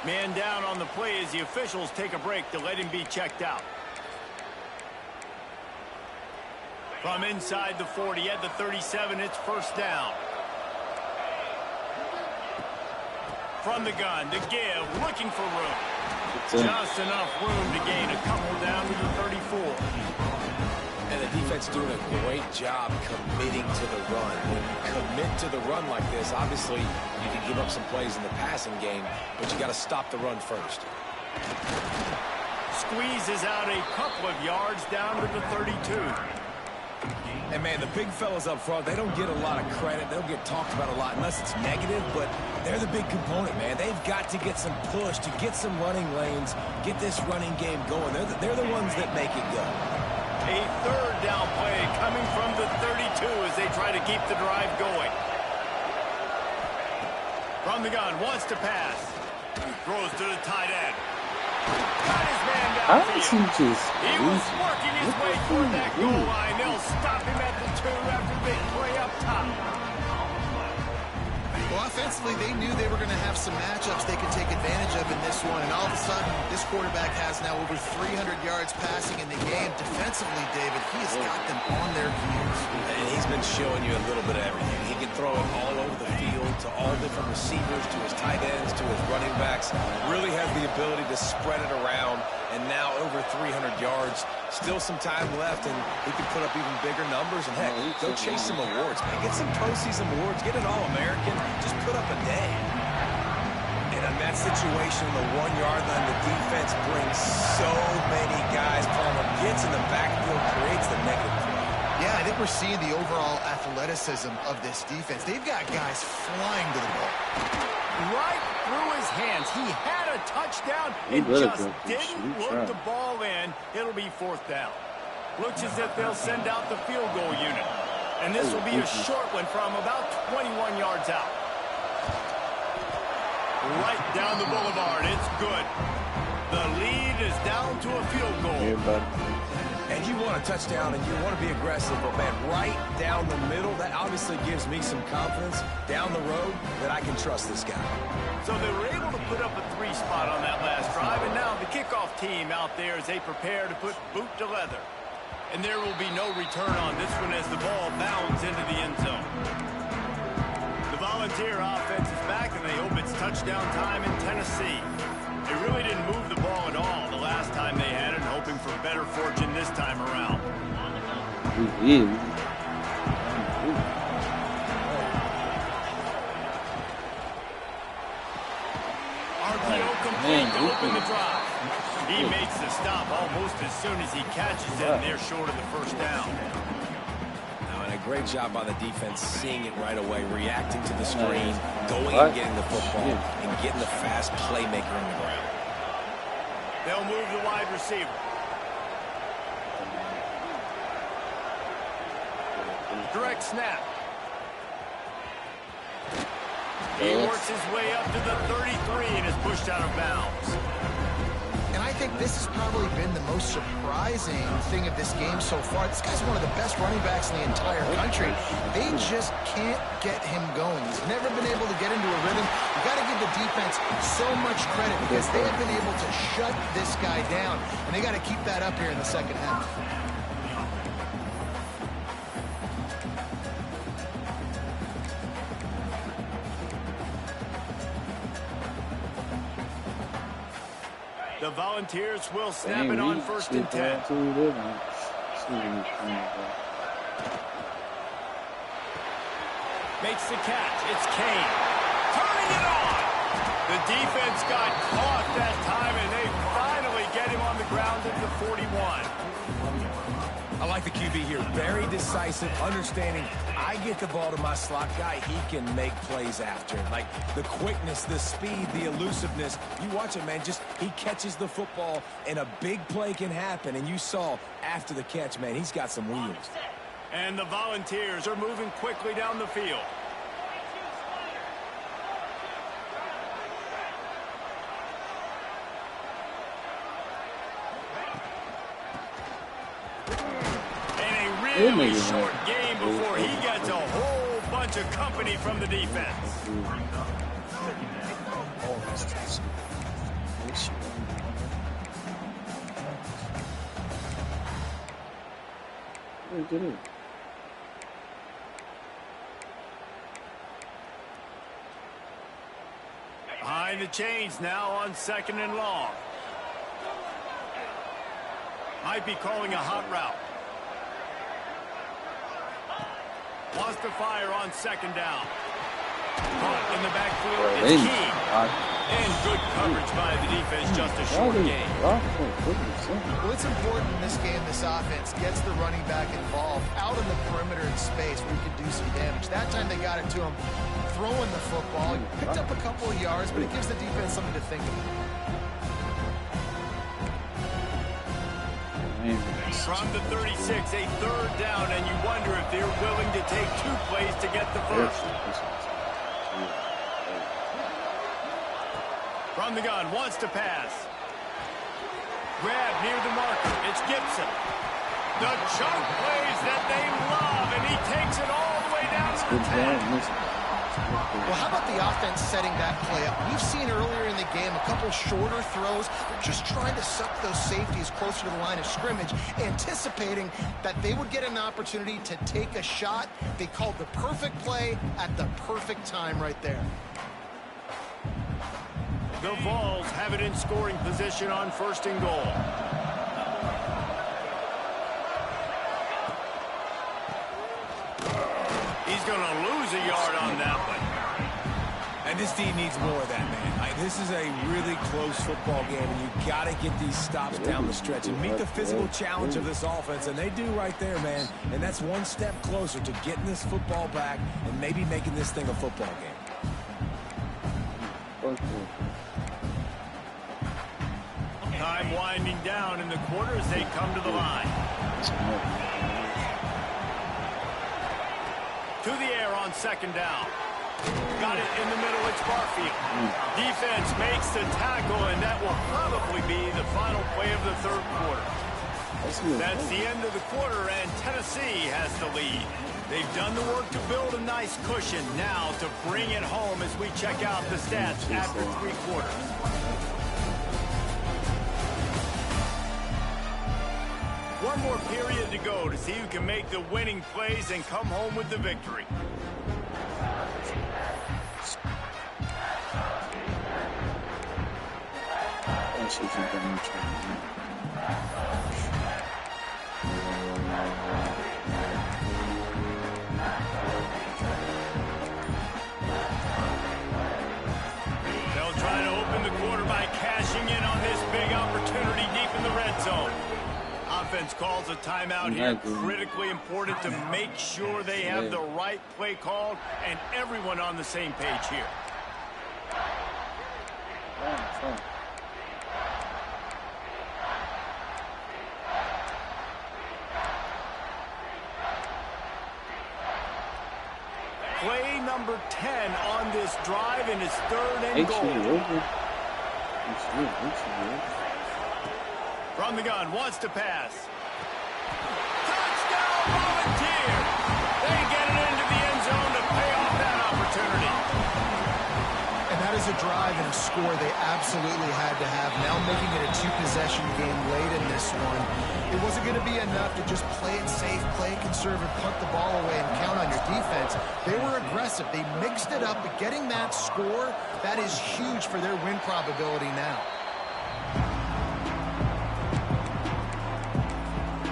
Man down on the play as the officials take a break to let him be checked out. From inside the 40 at the 37, it's 1st down. From the gun to give, looking for room. Just enough room to gain a couple down to the 34. And the defense doing a great job committing to the run. When you commit to the run like this, obviously you can give up some plays in the passing game, but you got to stop the run first. Squeezes out a couple of yards down to the 32. And, man, the big fellas up front, they don't get a lot of credit. They don't get talked about a lot unless it's negative, but they're the big component, man. They've got to get some push, to get some running lanes, get this running game going. They're the ones that make it go. A 3rd down play coming from the 32 as they try to keep the drive going. From the gun, wants to pass. Throws to the tight end. Got his man downfield. He was working his way toward that goal line. They'll stop him at the 2 after big play up top. Well, offensively, they knew they were going to have some matchups they could take advantage of in this one, and all of a sudden, this quarterback has now over 300 yards passing in the game. Defensively, David, he has got them on their heels. And he's been showing you a little bit of everything. He can throw it all over the field to all different receivers, to his tight ends, to his running backs. Really has the ability to spread it around, and now over 300 yards. Still some time left, and he can put up even bigger numbers. And, heck, go chase some awards, man. Get some postseason awards. Get an All-American. Just put up a day. And in that situation, the 1-yard line, the defense brings so many guys. Palmer gets in the backfield, creates the negative play. Yeah, I think we're seeing the overall athleticism of this defense. They've got guys flying to the ball. Right through his hands. He had a touchdown and just didn't look the ball in. It'll be 4th down. Looks as if they'll send out the field goal unit. And this will be a short one from about 21 yards out. Right down the boulevard. It's good. The lead is down to a field goal. And you want a touchdown and you want to be aggressive, but man, right down the middle, that obviously gives me some confidence down the road that I can trust this guy. So they were able to put up a 3 spot on that last drive, and now the kickoff team out there as they prepare to put boot to leather. And there will be no return on this one as the ball bounds into the end zone. The Volunteer offense is back, and they hope it's touchdown time in Tennessee. They really didn't move the ball at all the last time they had it, hoping for better fortune this time around. RPO complete to open the drive. He makes the stop almost as soon as he catches it, and they're short of the first down. And a great job by the defense seeing it right away, reacting to the screen, going and getting the football, and getting the fast playmaker in the ground. They'll move the wide receiver. Direct snap. He works his way up to the 33 and is pushed out of bounds. And I think this has probably been the most surprising thing of this game so far. This guy's one of the best running backs in the entire country. They just can't get him going. He's never been able to get into a rhythm. You've got to give the defense so much credit because they have been able to shut this guy down. And they got to keep that up here in the second half. The Volunteers will snap it on 1st and 10. Makes the catch. It's Kane. Turning it on. The defense got caught that time, and they finally get him on the ground at the 41. I like the QB here. Very decisive, understanding I get the ball to my slot guy, he can make plays after. Like the quickness, the speed, the elusiveness. You watch it, man, just he catches the football and a big play can happen. And you saw after the catch, man, he's got some wheels. And the Volunteers are moving quickly down the field. Really short game before he gets a whole bunch of company from the defense. Behind the chains now on 2nd and long. Might be calling a hot route. Wants to fire on 2nd down. Caught in the backfield, it's Key. And good coverage by the defense, just a short game. Well, it's important in this game, this offense gets the running back involved out in the perimeter in space where he can do some damage. That time they got it to him throwing the football. He picked up a couple of yards, but it gives the defense something to think about. From the 36, a 3rd down, and you wonder if they're willing to take 2 plays to get the first. From the gun, wants to pass. Grab near the marker. It's Gibson. The chunk plays that they love, and he takes it all the way down to the 10. Well, how about the offense setting that play up? We've seen earlier in the game a couple shorter throws. They're just trying to suck those safeties closer to the line of scrimmage, anticipating that they would get an opportunity to take a shot. They called the perfect play at the perfect time right there. The Vols have it in scoring position on 1st and goal. He's going to lose a yard on that one. And this team needs more of that, man. This is a really close football game, and you got to get these stops down the stretch and meet the physical challenge of this offense, and they do right there, man. And that's one step closer to getting this football back and maybe making this thing a football game. Time winding down in the quarter as they come to the line. To the air on 2nd down. Got it in the middle, it's Barfield. Defense makes the tackle, and that will probably be the final play of the 3rd quarter. That's the end of the quarter, and Tennessee has the lead. They've done the work to build a nice cushion. Now to bring it home as we check out the stats after 3 quarters. One more period to go to see who can make the winning plays and come home with the victory. They'll try to open the quarter by cashing in on this big opportunity deep in the red zone. Offense calls a timeout here. Critically important to make sure they have the right play called and everyone on the same page here. Play number 10 on this drive, and it's 3rd and goal. From the gun, wants to pass. Touchdown, Volunteer! They get it into the end zone to pay off that opportunity. And that is a drive and a score they absolutely had to have. Now making it a 2-possession game late in this one. It wasn't going to be enough to just play it safe, play it conservative, punt the ball away, and count on your defense. They were aggressive. They mixed it up, but getting that score, that is huge for their win probability now.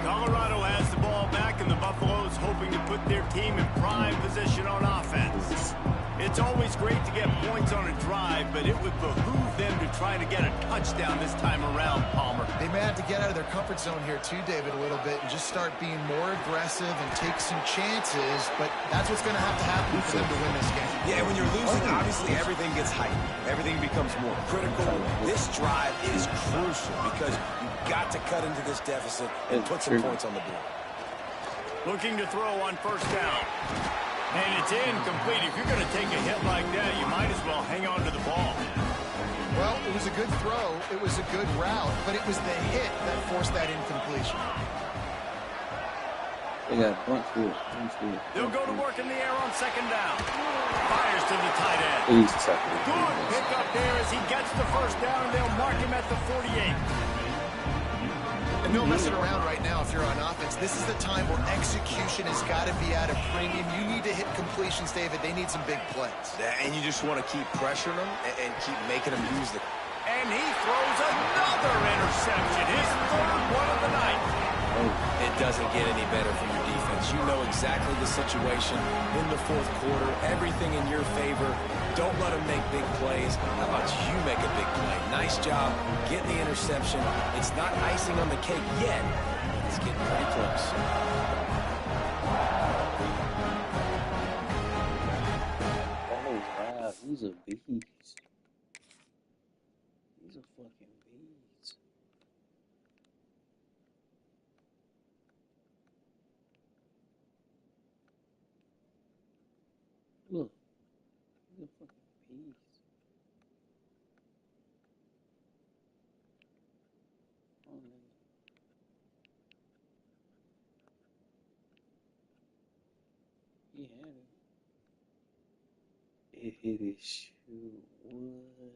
Colorado has the ball back, and the Buffaloes hoping to put their team in prime position on offense. It's always great to get points on a drive, but it would behoove them to try to get a touchdown this time around, Palmer. They may have to get out of their comfort zone here too, David, a little bit and just start being more aggressive and take some chances, but that's what's going to happen for them to win this game. Yeah, when you're losing, obviously everything gets heightened. Everything becomes more critical. This drive is crucial because you've got to cut into this deficit and put some points on the board. Looking to throw on 1st down. And it's incomplete. If you're going to take a hit like that, you might as well hang on to the ball. Well, it was a good throw. It was a good route, but it was the hit that forced that incompletion. They got bunch here. They'll go to work in the air on 2nd down. Fires to the tight end. Good pickup there as he gets the 1st down. They'll mark him at the 48. And no messing around right now if you're on offense. This is the time where execution has got to be at a premium. You need to hit completions, David. They need some big plays. And you just want to keep pressuring them and keep making them use the... And he throws another interception. His 3rd one of the night. It doesn't get any better for your defense. You know exactly the situation in the 4th quarter. Everything in your favor. Don't let them make big plays. How about you make a big play? Nice job getting the interception. It's not icing on the cake yet. It's getting pretty close. Oh, wow. He's a beast. He's a fucking beast. Look. He's a fucking beast. Oh, man. He had it. It hit his shoe. What?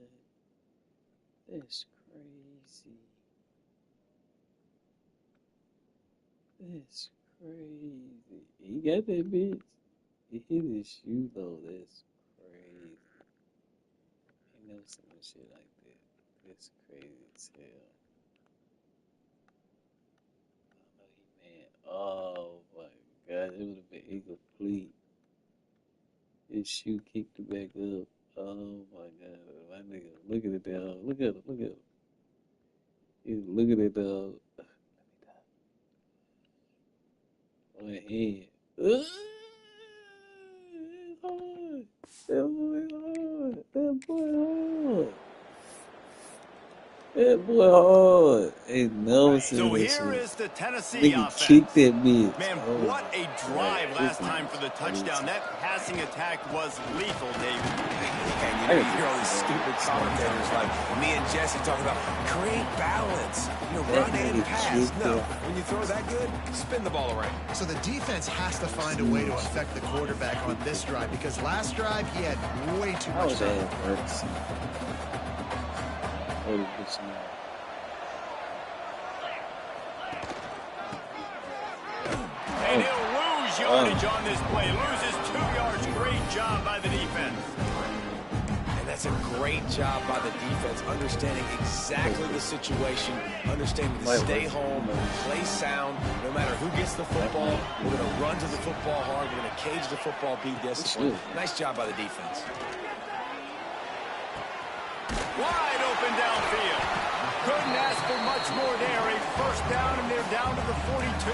That's crazy. That's crazy. He got that bitch. It hit his shoe though. That's crazy. Ain't never seen no shit like that. That's crazy as hell. I know he mad. Oh my god, it would have been incomplete. His shoe kicked it back up. Oh my god, my nigga, look at it, dog. Look at him, look at him. He's looking at dog. On the head. Hard. That boy hard. That boy hard. That boy hard. Ain't never seen So that here shit. is the Tennessee Nigga offense. kicked that bitch. Man, Oh what my a God. drive last This time for the is touchdown. crazy. That passing attack was lethal, David. And you hear all these stupid commentators like me and Jesse talking about create balance, That run and nigga pass. kicked No, that. when you throw that good, spin the ball around. So the defense has to find a way to affect the quarterback on this drive because last drive he had way too How much was time. that hurts? Oh, bitch, man. And he'll lose yardage on this play. Loses 2 yards. Great job by the defense. And that's a great job by the defense, understanding exactly the situation, understanding to stay home, play sound. No matter who gets the football, we're going to run to the football hard. We're going to cage the football, be disciplined. Nice job by the defense. Wide open downfield. Couldn't ask for much more there. A first down, and they're down to the 42.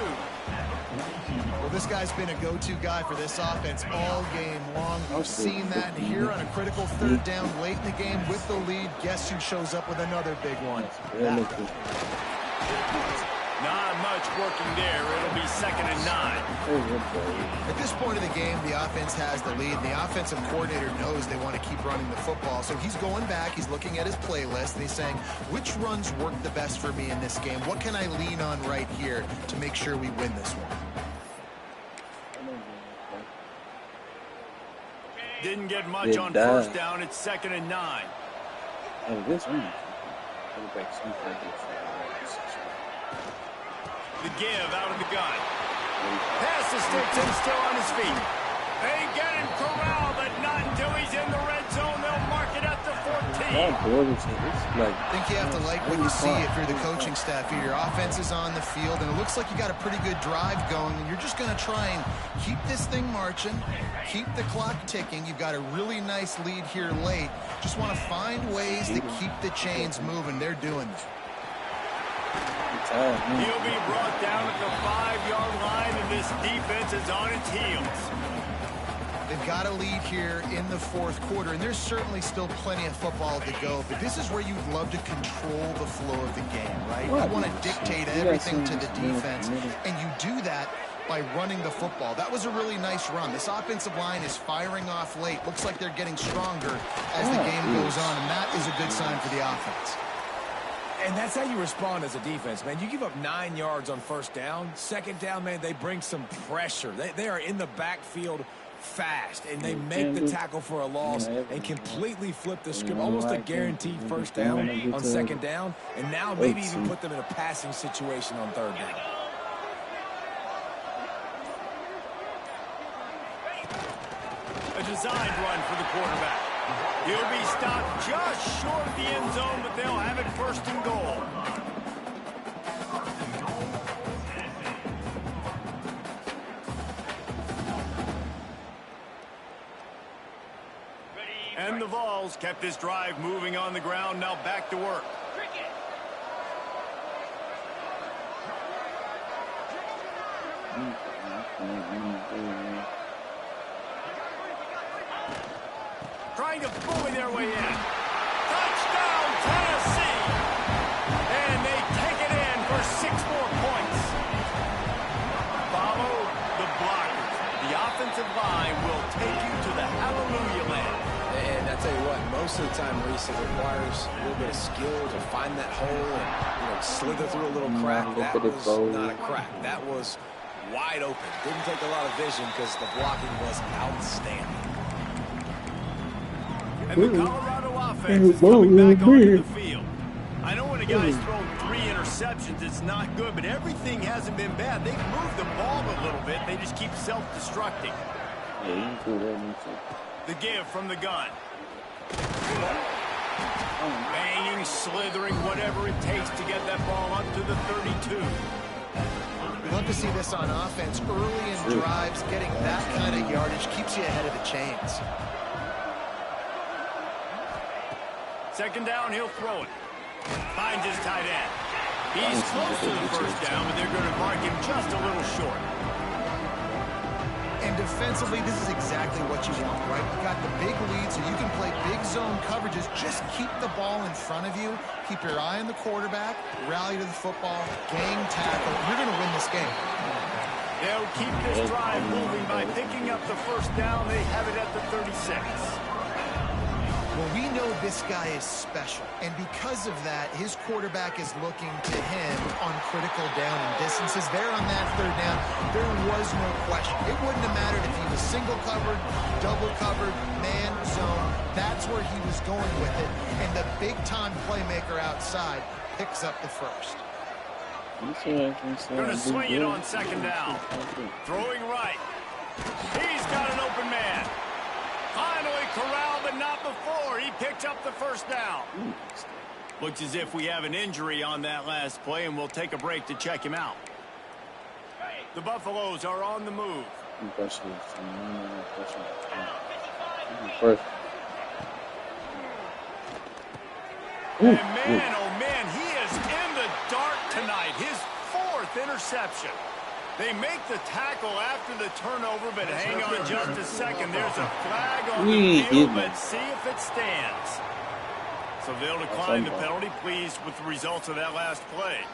Well, this guy's been a go-to guy for this offense all game long. We've seen that here on a critical third down late in the game with the lead. Guess who shows up with another big one? Not much working there. It'll be 2nd and 9. At this point of the game, the offense has the lead. The offensive coordinator knows they want to keep running the football. So he's going back, he's looking at his playlist, and he's saying, which runs work the best for me in this game? What can I lean on right here to make sure we win this one? Didn't get much on first down. It's 2nd and 9. Oh, this one. The give out of the gun. Pass to Stetson, still on his feet. They get him corralled, but not until he's in the red zone. They'll mark it at the 14. I think you have to like what you see if you're the coaching staff here. Your offense is on the field, and it looks like you got a pretty good drive going, and you're just going to try and keep this thing marching, keep the clock ticking. You've got a really nice lead here late. Just want to find ways to keep the chains moving. They're doing it. He'll be brought down at the 5-yard line, and this defense is on its heels. They've got a lead here in the fourth quarter, and there's certainly still plenty of football to go, but this is where you'd love to control the flow of the game, right? You want to dictate everything to the defense, and you do that by running the football. That was a really nice run. This offensive line is firing off late. Looks like they're getting stronger as the game goes on, and that is a good sign for the offense. And that's how you respond as a defense, man. You give up 9 yards on first down. Second down, man, they bring some pressure. They are in the backfield fast, and they make the tackle for a loss and completely flip the script. Almost a guaranteed first down on second down, and now maybe even put them in a passing situation on third down. A designed run for the quarterback. He'll be stopped just short of the end zone, but they'll have it 1st and goal. And the Vols kept this drive moving on the ground. Now back to work. Trying to bully their way in. Touchdown, Tennessee! And they take it in for 6 more points. Follow the blockers. The offensive line will take you to the hallelujah land. And I tell you what, most of the time, Reese, it requires a little bit of skill to find that hole and slither through a little crack. That was not a crack. That was wide open. Didn't take a lot of vision because the blocking was outstanding. And the Colorado offense is coming back onto the field. I know when a guy's thrown 3 interceptions, it's not good, but everything hasn't been bad. They've moved the ball a little bit. They just keep self-destructing. The give from the gun. Banging, slithering, whatever it takes to get that ball up to the 32. We love to see this on offense. Early in drives, getting that kind of yardage keeps you ahead of the chains. 2nd down, he'll throw it. Finds his tight end. He's close to the first down, but they're going to mark him just a little short. And And defensively, this is exactly what you want, right? You got the big lead, so you can play big zone coverages. Just keep the ball in front of you. Keep your eye on the quarterback. Rally to the football. Gang tackle. You're going to win this game. They'll keep this drive moving by picking up the first down. They have it at the 36. Well, we know this guy is special, and because of that, his quarterback is looking to him on critical down and distances. There on that third down, there was no question. It wouldn't have mattered if he was single covered, double covered, man, zone. That's where he was going with it, and the big-time playmaker outside picks up the first. Going to swing it on second down. Throwing right. He's got an open man. Finally corralled, but not before. He picked up the first down. Looks as if we have an injury on that last play, and we'll take a break to check him out. The Buffaloes are on the move. And man, oh man, he is in the dark tonight. His 4th interception. They make the tackle after the turnover, but hang on just a second. There's a flag on the field. Let's see if it stands. So they'll decline the penalty. Pleased with the results of that last play.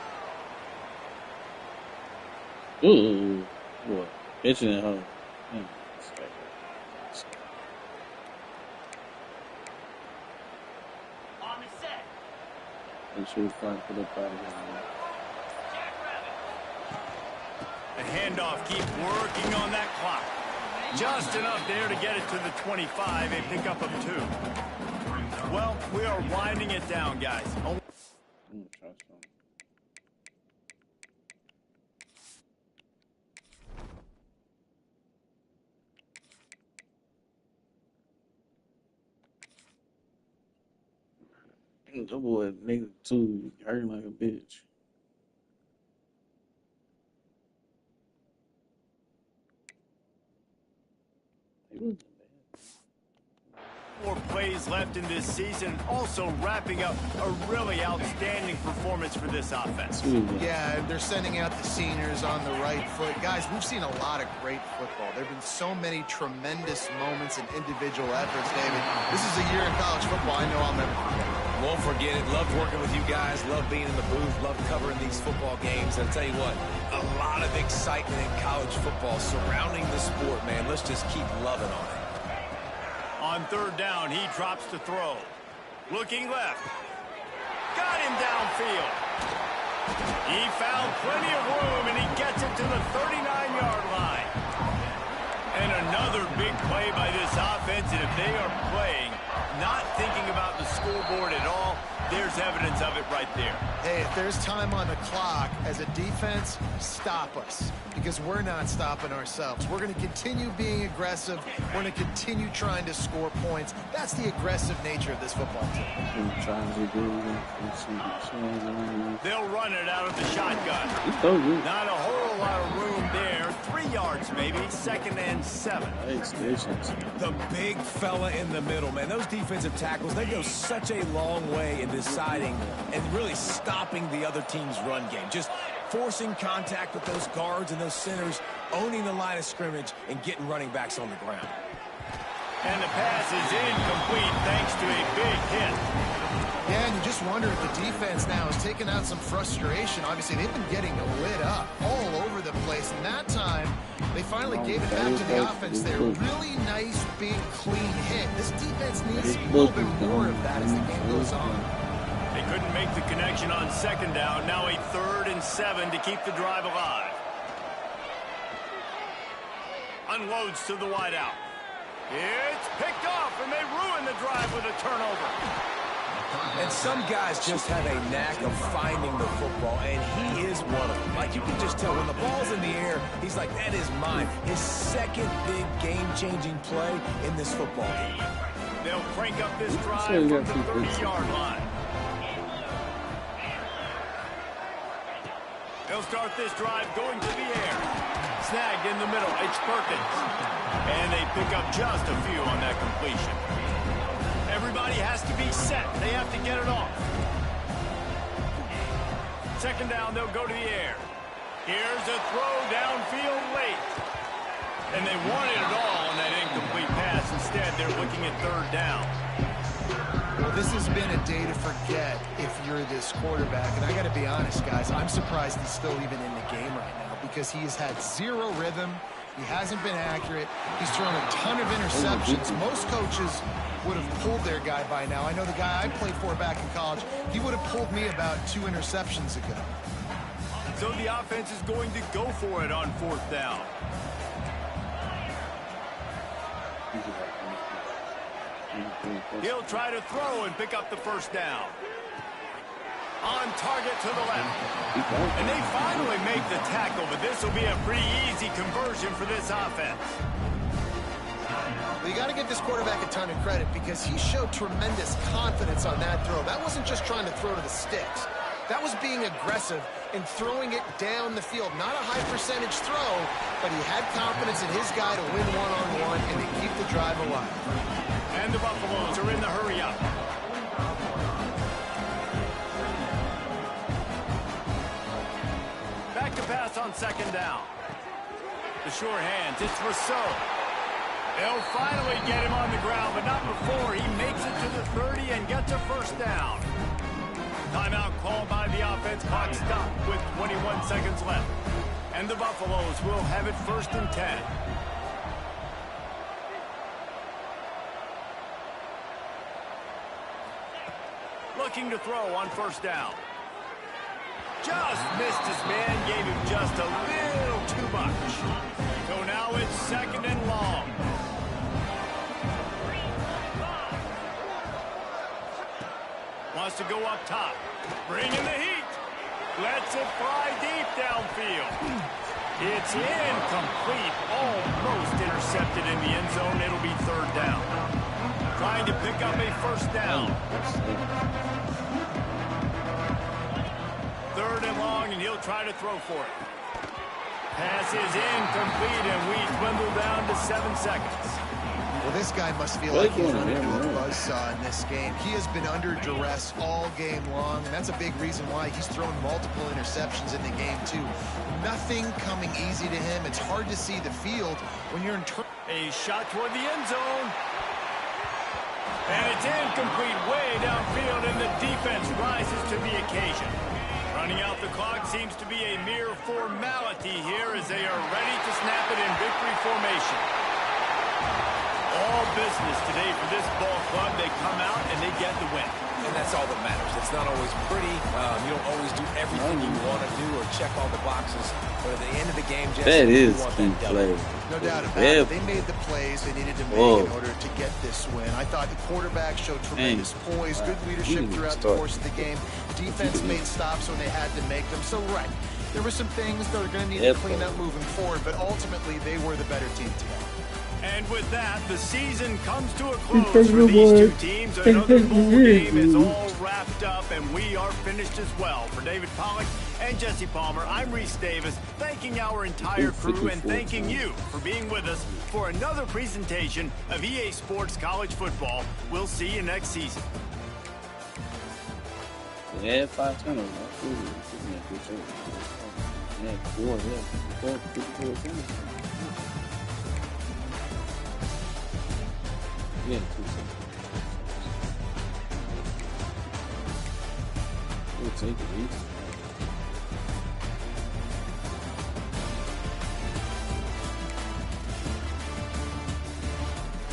Ooh, what? Pitching at home. On the set. Make sure you find for the ball. The handoff keeps working on that clock. Just enough there to get it to the 25. A pickup of 2. Well, we are winding it down, guys. That boy, nigga, too, hurting like a bitch. Four plays left in this season, also wrapping up a really outstanding performance for this offense. Yeah, they're sending out the seniors on the right foot. Guys, we've seen a lot of great football. There have been so many tremendous moments and individual efforts, David. This is a year in college football I know I'll never forget. Won't forget it. Loved working with you guys. Loved being in the booth. Loved covering these football games. And I'll tell you what, a lot of excitement in college football surrounding the sport, man. Let's just keep loving on it. On third down, he drops to throw. Looking left. Got him downfield. He found plenty of room, and he gets it to the 39-yard line. And another big play by this offense, and if they are playing, not thinking about the scoreboard at all, there's evidence of it right there. Hey, if there's time on the clock, as a defense, stop us. Because we're not stopping ourselves. We're going to continue being aggressive. We're going to continue trying to score points. That's the aggressive nature of this football team. They'll run it out of the shotgun. Not a whole lot of room there. 3 yards maybe. 2nd and 7. The big fella in the middle, man. Those defensive tackles, they go such a long way in deciding and really stopping the other team's run game. Just forcing contact with those guards and those centers, owning the line of scrimmage, and getting running backs on the ground. And the pass is incomplete thanks to a big hit. Yeah, and you just wonder if the defense now has taken out some frustration. Obviously, they've been getting lit up all over the place. And that time, they finally gave it back to the offense there. Really nice, big, clean hit. This defense needs a little bit more of that as the game goes on. They couldn't make the connection on 2nd down. Now a 3rd and 7 to keep the drive alive. Unloads to the wideout. It's picked off, and they ruin the drive with a turnover. And some guys just have a knack of finding the football, and he is one of them. Like, you can just tell when the ball's in the air, he's like, that is mine. His 2nd big game-changing play in this football game. They'll crank up this drive from the 30-yard line. They'll start this drive going to the air. Snagged in the middle. It's Perkins. And they pick up just a few on that completion. Everybody has to be set. They have to get it off. 2nd down, they'll go to the air. Here's a throw downfield late. And they wanted it all on that incomplete pass. Instead, they're looking at third down. Well, this has been a day to forget if you're this quarterback. And I got to be honest, guys, I'm surprised he's still even in the game right now because he has had zero rhythm. He hasn't been accurate. He's thrown a ton of interceptions. Most coaches would have pulled their guy by now. I know the guy I played for back in college, he would have pulled me about 2 interceptions ago. So the offense is going to go for it on fourth down. He'll try to throw and pick up the first down. On target to the left. And they finally make the tackle, but this will be a pretty easy conversion for this offense. Well, you got to give this quarterback a ton of credit because he showed tremendous confidence on that throw. That wasn't just trying to throw to the sticks. That was being aggressive and throwing it down the field. Not a high percentage throw, but he had confidence in his guy to win one-on-one and to keep the drive alive. And the Buffaloes are in the hurry up. Back to pass on second down. The short hands, it's Rousseau. They'll finally get him on the ground, but not before he makes it to the 30 and gets a first down. Timeout called by the offense. Clock stopped with 21 seconds left. And the Buffaloes will have it 1st and 10. Looking to throw on first down. Just missed his man, gave him just a little too much. So now it's 2nd and long. Wants to go up top. Bringing the heat. Lets it fly deep downfield. It's incomplete. Almost intercepted in the end zone. It'll be 3rd down. Trying to pick up a first down. 3rd and long, and he'll try to throw for it. Pass is incomplete, and we dwindle down to 7 seconds. Well, this guy must feel like he's running into a buzzsaw in this game. He has been under duress all game long, and that's a big reason why he's thrown multiple interceptions in the game, too. Nothing coming easy to him. It's hard to see the field when you're in a shot toward the end zone. And it's incomplete way downfield, and the defense rises to the occasion. Running out the clock seems to be a mere formality here as they are ready to snap it in victory formation. All business today for this ball club. They come out and they get the win. And that's all that matters. It's not always pretty. You don't always do everything you want to do or check all the boxes. But at the end of the game, Jesse, That is you want key that play. No doubt about it. They made the plays they needed to make in order to get this win. I thought the quarterback showed tremendous poise, good leadership throughout the course of the game. Defense made stops when they had to make them. So, right, there were some things that are going to need to clean up moving forward, but ultimately they were the better team today. And with that, the season comes to a close for these two teams. Another bowl game is all wrapped up, and we are finished as well. For David Pollack and Jesse Palmer, I'm Reese Davis, thanking our entire crew and thanking you for being with us for another presentation of EA Sports College Football. We'll see you next season. They had 5 turnovers. They had 4 Yeah, 2 seconds. We'll take it easy.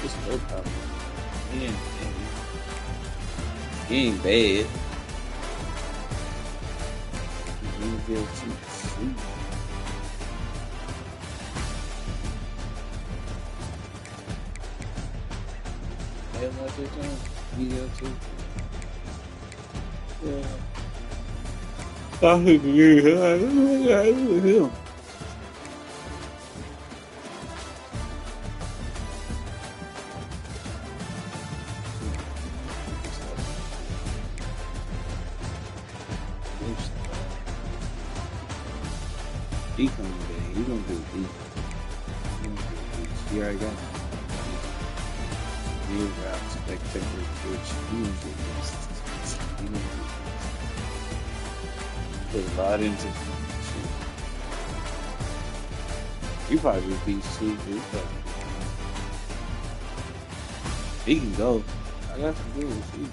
It's no problem. He ain't bad. He's gonna be able to shoot. Like this time, too. Yeah. I think with him. He coming back. He gonna do it. He already got it. He got spectacular coach. He didn't get this. He didn't get this. Put a lot into it. He probably be beast too. He can go. I got some good receivers.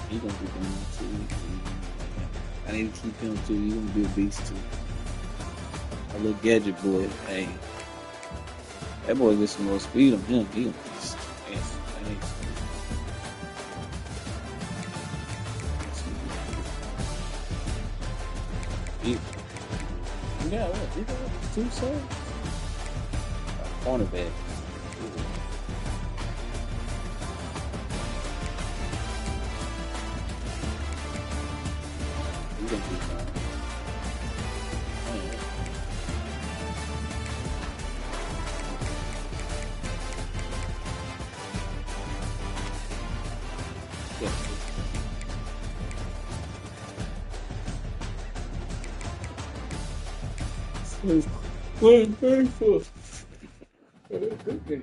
He gonna be going too. I need to keep him too. He gonna be a beast too. A little gadget boy. Hey, that boy gets some more speed on him. He gonna be beast. Thanks. Yeah, what? He got 2 sacks. Cornerback. He's gonna be fine. What is thankful? Okay.